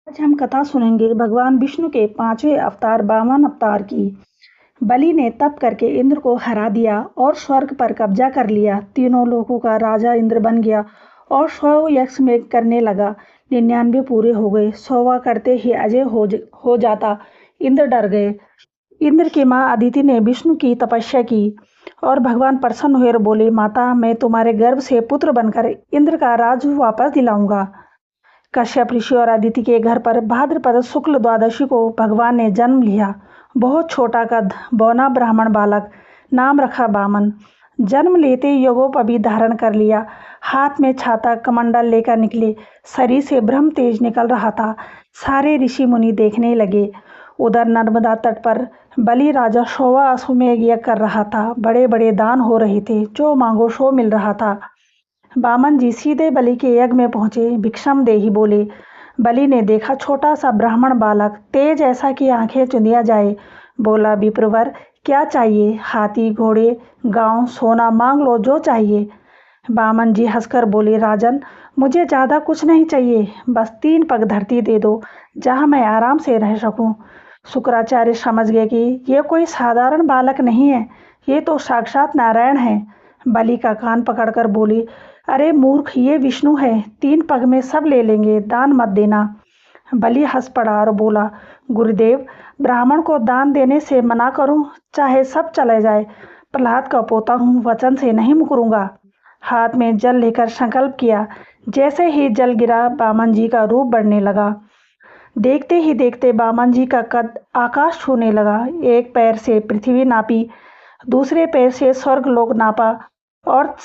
आज हम कथा सुनेंगे भगवान विष्णु के पांचवें अवतार वामन अवतार की। बलि ने तप करके इंद्र को हरा दिया और स्वर्ग पर कब्जा कर लिया। तीनों लोगों का राजा इंद्र बन गया और 100 यज्ञ में करने लगा। 99 पूरे हो गए। 100वां करते ही अजय हो जाता। इंद्र डर गए। इंद्र की माँ अदिति ने विष्णु की तपस्या की और भगवान प्रसन्न हुए और बोले, माता, मैं तुम्हारे गर्भ से पुत्र बनकर इंद्र का राज वापस दिलाऊंगा। कश्यप ऋषि और अदिति के घर पर भाद्रपद शुक्ल द्वादशी को भगवान ने जन्म लिया। बहुत छोटा कद, बौना ब्राह्मण बालक, नाम रखा वामन। जन्म लेते योगोपवीत धारण कर लिया। हाथ में छाता कमंडल लेकर निकले। शरीर से ब्रह्म तेज निकल रहा था। सारे ऋषि मुनि देखने लगे। उधर नर्मदा तट पर बलि राजा 100वां अश्वमेध यज्ञ कर रहा था। बड़े बड़े दान हो रहे थे। जो मांगो सो मिल रहा था। वामन जी सीधे बलि के यज्ञ में पहुंचे। भिक्षम देहि बोले। बलि ने देखा छोटा सा ब्राह्मण बालक, तेज ऐसा कि आंखें चुंधिया जाए। बोला, विप्रवर, क्या चाहिए? हाथी, घोड़े, गांव, सोना, मांग लो जो चाहिए। वामन जी हंसकर बोले, राजन, मुझे ज़्यादा कुछ नहीं चाहिए, बस 3 पग धरती दे दो जहाँ मैं आराम से रह सकूं। शुक्राचार्य समझ गए कि ये कोई साधारण बालक नहीं है, ये तो साक्षात नारायण है। बलि का कान पकड़कर बोली, अरे मूर्ख, ये विष्णु है, 3 पग में सब ले लेंगे, दान मत देना। बलि हंस पड़ा और बोला, गुरुदेव, ब्राह्मण को दान देने से मना करूं, चाहे सब चले जाए। प्रहलाद का पोता हूँ, वचन से नहीं मुकरूंगा। हाथ में जल लेकर संकल्प किया। जैसे ही जल गिरा, वामन जी का रूप बढ़ने लगा। देखते ही देखते वामन जी का कद आकाश छूने लगा। एक पैर से पृथ्वी नापी, दूसरे पैर से स्वर्ग लोक नापा और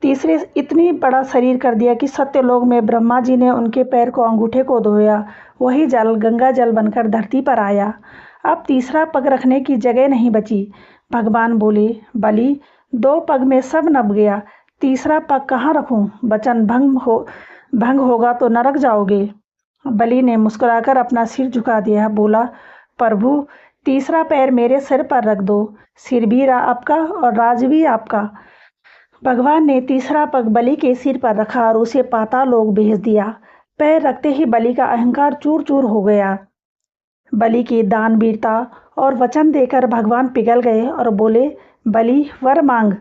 तीसरे इतनी बड़ा शरीर कर दिया कि सत्यलोक में ब्रह्मा जी ने उनके पैर को, अंगूठे को धोया। वही जल गंगा जल बनकर धरती पर आया। अब तीसरा पग रखने की जगह नहीं बची। भगवान बोले, बलि, 2 पग में सब नप गया, तीसरा पग कहाँ रखूं? वचन भंग होगा तो नरक जाओगे। बलि ने मुस्कुराकर अपना सिर झुका दिया। बोला, प्रभु, तीसरा पैर मेरे सिर पर रख दो। सिर भी आपका और राज भी आपका। भगवान ने तीसरा पग बलि के सिर पर रखा और उसे पातालोक भेज दिया। पैर रखते ही बलि का अहंकार चूर चूर हो गया। बलि की दानवीरता और वचन देकर भगवान पिघल गए और बोले, बलि, वर मांग।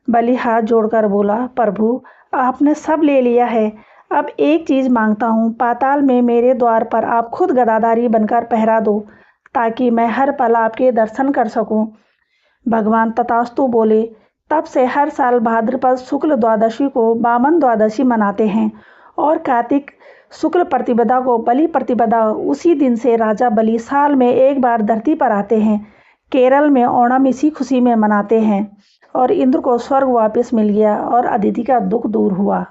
बलि हाथ जोड़कर बोला, प्रभु, आपने सब ले लिया है, अब एक चीज मांगता हूँ, पाताल में मेरे द्वार पर आप खुद गदाधारी बनकर पहरा दो, ताकि मैं हर पल आपके दर्शन कर सकूं। भगवान तथास्तु बोले। तब से हर साल भाद्रपद शुक्ल द्वादशी को वामन द्वादशी मनाते हैं और कार्तिक शुक्ल प्रतिपदा को बलि प्रतिपदा। उसी दिन से राजा बलि साल में एक बार धरती पर आते हैं। केरल में ओणम इसी खुशी में मनाते हैं। और इंद्र को स्वर्ग वापस मिल गया और अदिति का दुख दूर हुआ।